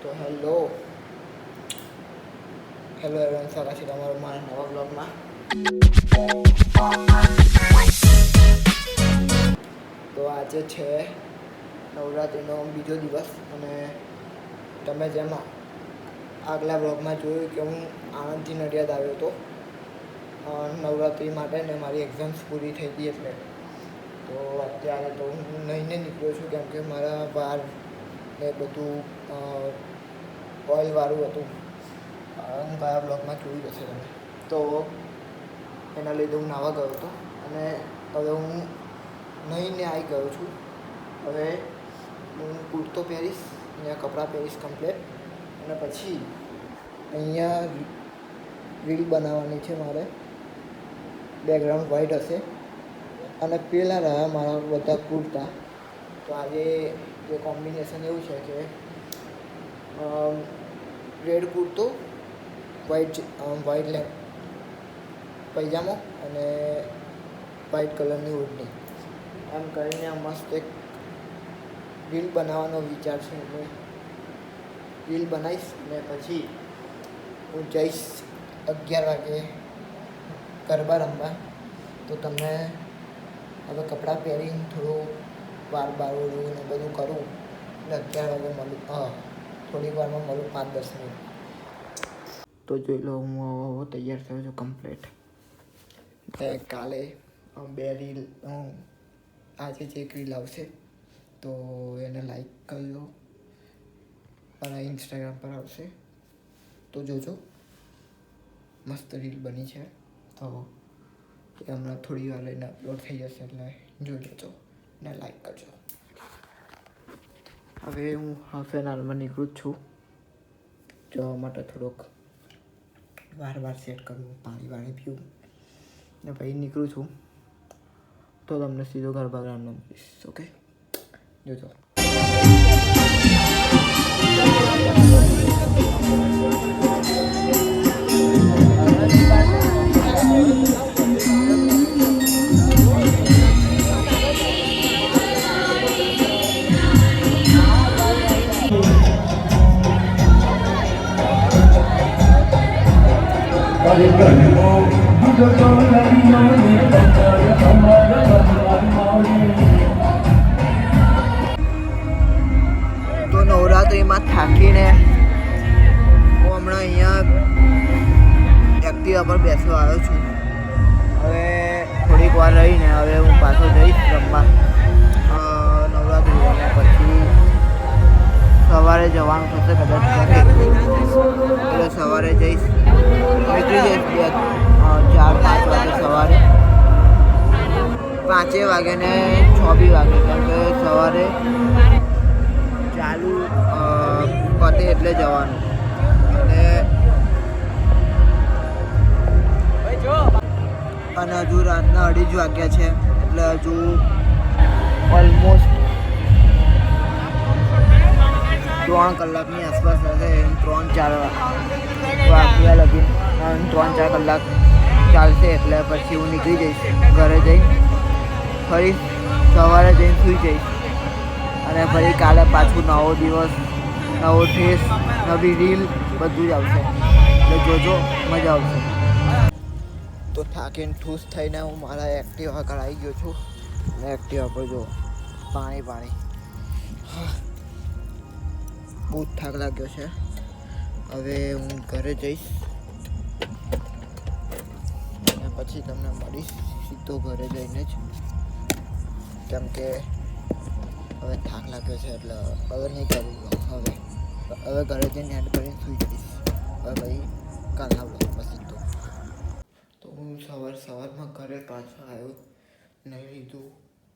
તો hello everyone, સ્વાગત છે તમારું મારા નવા બ્લોગમાં. તો આજે છે નવરાત્રિનો બીજો દિવસ અને તમે જેમ આગલા બ્લોગમાં જોયું કે હું આણંદથી નડિયાદ આવ્યો હતો નવરાત્રિ માટે ને મારી એક્ઝામ્સ પૂરી થઈ ગઈ એટલે. તો અત્યારે તો હું નહીંને નીકળ્યો છું કેમ કે મારા બહાર ને બધું ઓઇલવાળું હતું. હું કયા બ્લોગમાં જોઈ જશે તમે. તો એના લીધે હું નાહવા ગયો હતો અને હવે હું નહીંને આવી ગયો છું. હવે હું કુર્તો પહેરીશ, અહીંયા કપડાં પહેરીશ કમ્પ્લેટ અને પછી અહીંયા રીલ બનાવવાની છે મારે. બેકગ્રાઉન્ડ વ્હાઇટ હશે અને પેલા રહ્યા મારા બધા કુર્તા. તો આજે જે કોમ્બિનેશન એવું છે કે રેડ કુર્તો, વ્હાઇટ પૈજામો અને વ્હાઇટ કલરની ઓઢણી, એમ કરીને મસ્ત એક રીલ બનાવવાનો વિચાર છે. એટલે રીલ બનાવીશ ને પછી હું જઈશ 11 વાગે ગરબા રમવા. તો તમને હવે કપડાં પહેરીને થોડું વાર બારોડું ને બધું કરું એટલે 11 વાગે મળું. થોડીક વારમાં મળું, 5-10 મિનિટ. તો જોઈ લો, હું તૈયાર થયો છું કમ્પ્લીટ. કાલે 2 રીલ, આજે જ એક રીલ આવશે તો એને લાઈક કરજો અને ઇન્સ્ટાગ્રામ પર આવશે તો જોજો. મસ્ત રીલ બની છે તો એ હમણાં થોડી વાર લઈને અપલોડ થઈ જશે એટલે જોઈ લેજો ને લાઈક કરજો. હવે હું હાફ એન આવરમાં નીકળું જ છું જવા માટે. થોડોક વાર સેટ કરું, પાણી પીવું ને પછી નીકળું છું. તો તમને સીધો ગરબા ગ્રાઉન્ડમાં મળીશ. ઓકે, જોજો. તો નવરાત્રિમાં થાકીને હું હમણાં અહીંયા એક્ટિવા પર બેસવા આવ્યો છું. હવે થોડીક વાર રહીને હવે હું પાછો જઈશ રમવા નવરાત્રિ. અને પછી સવારે જવાનું થશે કદાચ એટલે સવારે જઈશ, નીકળી જઈશ 4-5 વાગે સવારે. 5 વાગે ને 6 વાગે, કેમ કે સવારે ચાલુ પતે એટલે જવાનું. અને હજુ રાતના 2:30 વાગ્યા છે એટલે હજુ ઓલમોસ્ટ 3 કલાકની આસપાસ હશે. 3-4 વાગ્યા લગી 3-4 કલાક ચાલશે એટલે પછી હું નીકળી જઈશ ઘરે જઈ. ફરી સવારે જઈને સૂઈ જઈશ અને ફરી કાલે પાછું નવો દિવસ, નવો ડ્રેસ, નવી રીલ બધું જ આવશે એટલે જોજો, મજા આવશે. તો થાકીને ઠૂસ થઈને હું મારા એક્ટિવા આગળ આવી ગયો છું અને એક્ટિવા પર જો પાણી બહુ જ થાક લાગ્યો છે. હવે હું ઘરે જઈશ અને પછી તમને મળીશ સીધો ઘરે જઈને જ, કેમ કે હવે થાક લાગ્યો છે એટલે હવે નહીં કરું. હવે ઘરે જઈને એડ કરીને સૂઈ જઈશ. હવે ભાઈ કાલના બ્લોગમાં સીધો. તો હું સવારમાં ઘરે પાછો આવ્યો, નહીં લીધું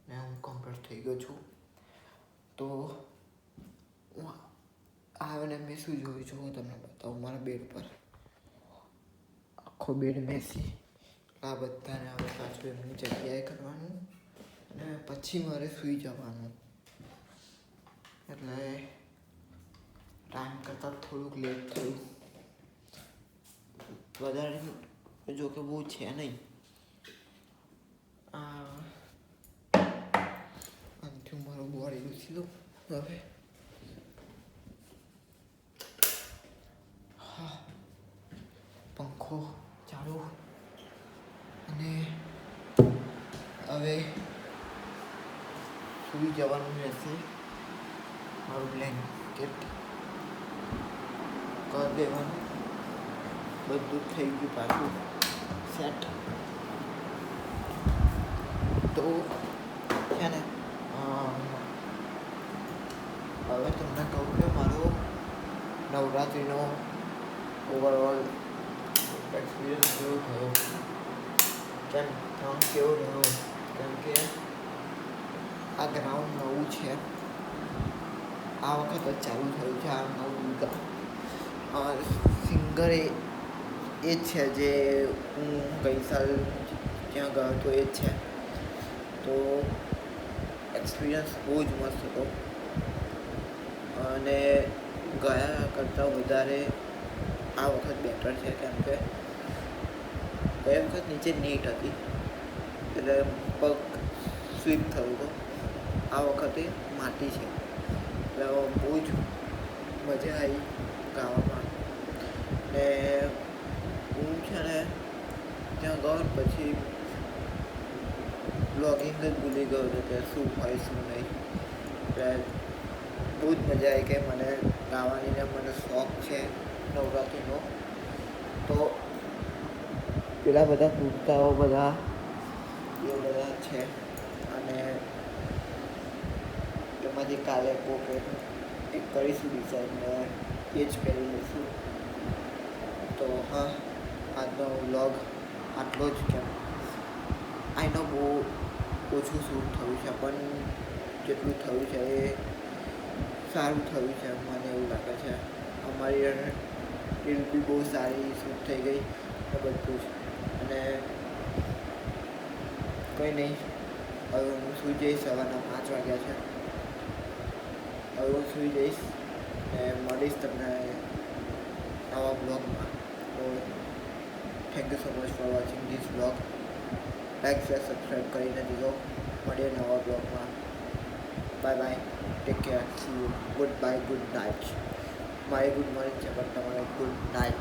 ને હું કમ્પ્લીટ થઈ ગયો છું. તો હું આવ્યો ને મેં શું જોયું છું હું તમને બતાવું. મારા બેડ પર આખો બેડ બેસી આ બધાને હવે પાછું એમની જગ્યાએ કરવાનું અને પછી મારે સૂઈ જવાનું. એટલે ટાઈમ કરતાં થોડુંક લેટ થયું. વધારે જો કે બહુ છે નહીં. આનાથી મારું બોડી લૂસી દઉં હવે. પંખો ચાલુ અને હવે સૂઈ જવાનું રહેશે. મારું બ્લેન્કેટ કરી દેવાનું. બધું થઈ ગયું પાછું સેટ. તો છે ને હવે તમને કહું કે મારો નવરાત્રિનો ઓવરઓલ એક્સપિરિયન્સ કેવો થયો, કેવો રહ્યો. કેમ કે આ ગ્રાઉન્ડ નવું છે, આ વખત જ ચાલુ થયું છે. આ નવું સિંગર એ જ છે જે હું ગઈ સાલ ત્યાં ગયો હતો, એ જ છે. તો એક્સપિરિયન્સ બહુ જ મસ્ત હતો અને ગયા કરતાં વધારે આ વખત બેટર છે. કેમ કે ગયા વખત નીચે નીટ હતી એટલે પગ સ્લીપ થયું હતું. આ વખતે માટી છે એટલે બહુ જ મજા આવી ગાવામાં. ને હું છે ને ત્યાં ગયો પછી બ્લોગિંગ જ ભૂલી ગયો હતો કે શું હોય શું નહીં. એટલે બહુ જ મજા આવી કે મને ગાવાની ને મને શોખ છે નવરાત્રિનો. તો પેલા બધા કુર્તાઓ બધા એ બધા છે અને એમાંથી કાલે કોકે એક કરીશું ડિઝાઇન ને એ જ પહેરી લઈશું. તો હા, આજનો વ્લોગ આટલો જ. કેમ આઈ નો બહુ ઓછું શૂટ થયું છે, પણ જેટલું થયું છે એ સારું થયું છે મને એવું લાગે છે. અમારી રીલ બી બહુ સારી શૂટ થઈ ગઈ ને બધું જ. અને કંઈ નહીં, હવે હું સૂઈ જઈશ. સવારના 5 વાગ્યા છે. હવે હું સૂઈ જઈશ ને મળીશ તમને આવા બ્લોગમાં. તો thank you so much for watching this blog. Like share subscribe કરીને દીધો. મળીએ નવા બ્લોગમાં. Bye bye, take care, C you, good bye, good night. મારી ગુડ મોર્નિંગ છે પણ તમારે ગુડ નાઇટ.